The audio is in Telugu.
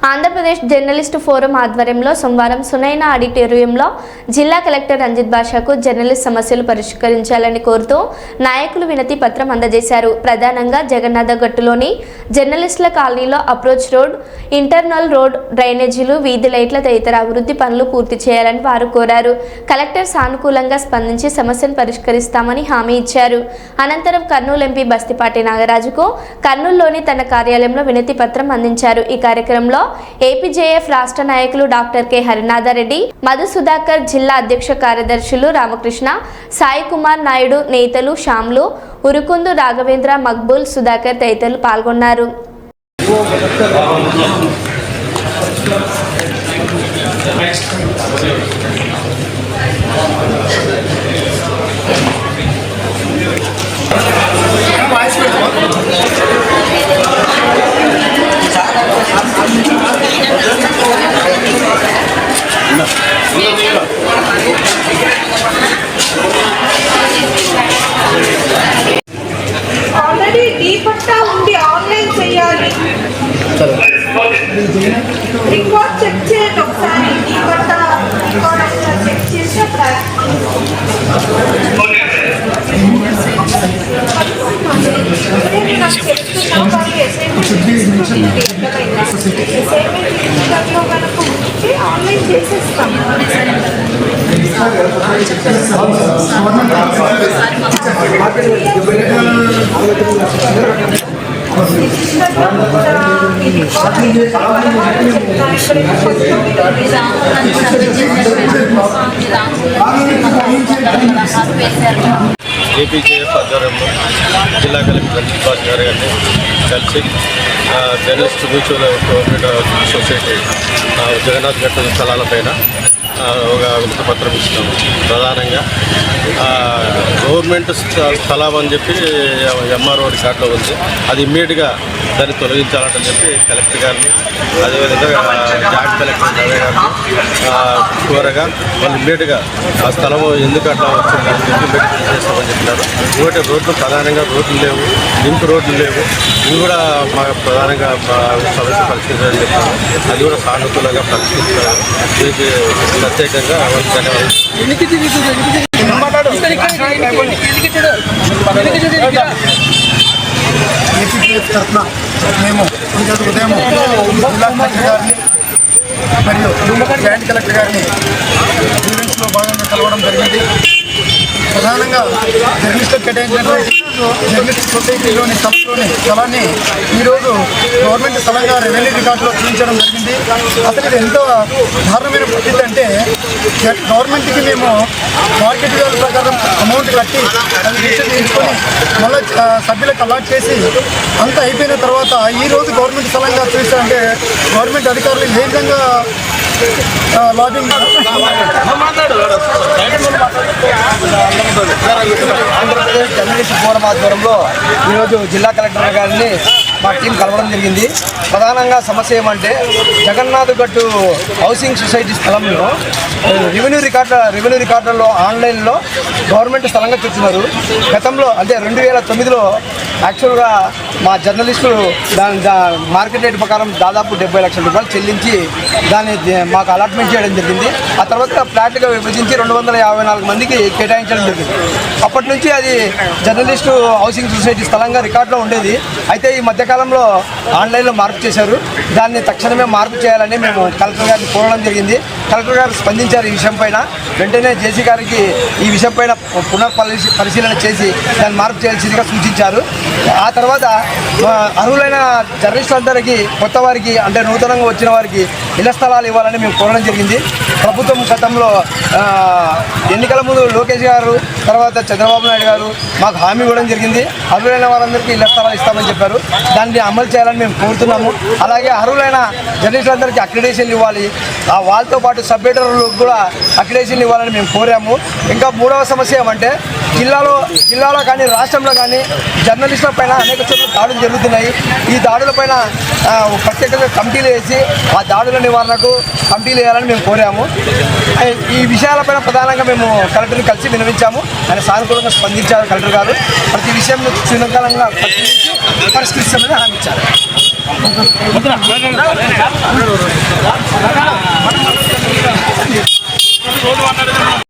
ఆంధ్రప్రదేశ్ జర్నలిస్టు ఫోరం ఆధ్వర్యంలో సోమవారం సునైన ఆడిటోరియంలో జిల్లా కలెక్టర్ రంజిత్ భాషకు జర్నలిస్ట్ సమస్యలు పరిష్కరించాలని కోరుతూ నాయకులు వినతి పత్రం అందజేశారు. ప్రధానంగా జగన్నాథ గట్టులోని జర్నలిస్టుల కాలనీలో అప్రోచ్ రోడ్, ఇంటర్నల్ రోడ్, డ్రైనేజీలు, వీధి లైట్ల తదితర అభివృద్ధి పనులు పూర్తి చేయాలని వారు కోరారు. కలెక్టర్ సానుకూలంగా స్పందించి సమస్యను పరిష్కరిస్తామని హామీ ఇచ్చారు. అనంతరం కర్నూలు ఎంపీ బస్తిపాటి నాగరాజుకు కర్నూలులోని తన కార్యాలయంలో వినతి పత్రం అందించారు. ఈ కార్యక్రమంలో ఏపీజేఎఫ్ రాష్ట్ర నాయకులు డాక్టర్ కె హరినాథరెడ్డి, మధు సుధాకర్, జిల్లా అధ్యక్ష కార్యదర్శులు రామకృష్ణ, సాయి కుమార్ నాయుడు, నేతలు శ్యామ్లు, ఉరుకుందు రాఘవేంద్ర, మక్బూల్, సుధాకర్ తదితరులు పాల్గొన్నారు. ఆల్రెడీ డీ పట్టా ఉంది, ఆన్లైన్ చేయాలి. రికార్డ్ చెక్ చేయండి ఒకసారి. డీ పట్టా రికార్డ్ ఒకసారి చెక్ చేసి ఆన్లైన్ చేసేస్తాం. ఏపీజేఎఫ్ ఆధ్వర్యంలో జిల్లా కలెక్టర్ రంజిత్ భాష గారిని కలిసి journalist mutual cooperative society Jagannath Gattu స్థలాలపైన ఒక వినతి పత్రం ఇస్తున్నాము. ప్రధానంగా గవర్నమెంట్ స్థలం అని చెప్పి ఎంఆర్ఓ రికార్డులో ఉంది. అది ఇమ్మీడియట్గా దాన్ని తొలగించాలని చెప్పి కలెక్టర్ గారిని, అదేవిధంగా జాయింట్ కలెక్టర్ రవి గారిని కోరగా వాళ్ళు ఇమ్మీడియట్గా ఆ స్థలం ఎందుకు అట్లా వచ్చిందని చెప్పి ఇమ్మీడియట్ చేస్తామని చెప్పినారు. ఇంకోటి రోడ్లు, ప్రధానంగా రోడ్లు లేవు, లింక్ రోడ్లు లేవు. ఇవి కూడా మా ప్రధానంగా సమస్య పరిష్కరించాలని చెప్పారు. అది కూడా సానుకూలంగా పరిష్కరించారు. దీనికి ప్రత్యేకంగా తరఫున మేము ఉదయం జిల్లా కలెక్టర్ గారిని మరియు జాయింట్ కలెక్టర్ గారిని ఈవెంట్స్లో భాగంగా కలవడం జరిగింది. ప్రధానంగా జర్నలిస్టులకు కేటాయించినటువంటి జర్నలిస్ట్ సొసైటీలోని స్థలాన్ని ఈరోజు గవర్నమెంట్ స్థలంగా రెవెన్యూ రికార్డులో చూపించడం జరిగింది. అసలు ఇది ఎంతో దారుణమైన పరిస్థితి అంటే, గవర్నమెంట్కి మేము మార్కెట్ వాల్యూ ప్రకారం అమౌంట్ కట్టి అది రిజిస్టర్ చేయించుకొని మళ్ళీ సభ్యులకు అలాట్ చేసి అంతా అయిపోయిన తర్వాత ఈరోజు గవర్నమెంట్ స్థలంగా చూపిస్తారంటే గవర్నమెంట్ అధికారులు ఏ విధంగా లాబింగ్. ఆంధ్రప్రదేశ్ జర్నలిస్ట్ ఫోరం ఆధ్వర్యంలో ఈరోజు జిల్లా కలెక్టర్ గారిని మా టీం కలవడం జరిగింది. ప్రధానంగా సమస్య ఏమంటే, జగన్నాథ్ గట్టు హౌసింగ్ సొసైటీ స్థలంలో రెవెన్యూ రికార్డుల్లో ఆన్లైన్లో గవర్నమెంట్ స్థలంగా చెప్తున్నారు. గతంలో అంటే 2009లో యాక్చువల్గా మా జర్నలిస్టులు దాని మార్కెట్ రేట్ ప్రకారం దాదాపు 70 లక్షల రూపాయలు చెల్లించి దాన్ని మాకు అలాట్మెంట్ చేయడం జరిగింది. ఆ తర్వాత ఫ్లాట్గా విభజించి 254 మందికి కేటాయించడం జరిగింది. అప్పటి నుంచి అది జర్నలిస్టు హౌసింగ్ సొసైటీ స్థలంగా రికార్డులో ఉండేది. అయితే ఈ మధ్యకాలంలో ఆన్లైన్లో మార్పు చేశారు. దాన్ని తక్షణమే మార్పు చేయాలని మేము కలెక్టర్ గారిని కోరడం జరిగింది. కలెక్టర్ గారు స్పందించారు ఈ విషయం పైన. వెంటనే జేసీ గారికి ఈ విషయం పైన పరిశీలన చేసి దాన్ని మార్పు చేయాల్సిందిగా సూచించారు. ఆ తర్వాత అర్హులైన జర్నలిస్టులందరికీ, కొత్త వారికి అంటే నూతనంగా వచ్చిన వారికి ఇళ్ల స్థలాలు ఇవ్వాలని మేము కోరడం జరిగింది. ప్రభుత్వం గతంలో ఎన్నికల ముందు లోకేష్ గారు, తర్వాత చంద్రబాబు నాయుడు గారు మాకు హామీ ఇవ్వడం జరిగింది. అర్హులైన వారందరికీ ఇళ్ల స్థలాలు ఇస్తామని చెప్పారు. దాన్ని అమలు చేయాలని మేము కోరుతున్నాము. అలాగే అర్హులైన జర్నలిస్టులందరికీ అక్రిడేషన్లు ఇవ్వాలి. వాళ్ళతో పాటు సబ్ ఎడిటర్లకు కూడా అక్రిడేషన్లు ఇవ్వాలని మేము కోరాము. ఇంకా మూడవ సమస్య ఏమంటే, జిల్లాలో కానీ రాష్ట్రంలో కానీ జర్నలిస్టుల పైన అనేక చోట్ల దాడులు జరుగుతున్నాయి. ఈ దాడులపైన ప్రత్యేకంగా కమిటీలు వేసి ఆ దాడుల నివారణకు కమిటీలు వేయాలని మేము కోరాము. ఈ విషయాలపైన ప్రధానంగా మేము కలెక్టర్ని కలిసి వినవించాము. ఆయన సానుకూలంగా స్పందించారు కలెక్టర్ గారు. ప్రతి విషయం సునీతంగా పరిష్కరిస్తామని హామీ ఇచ్చారు.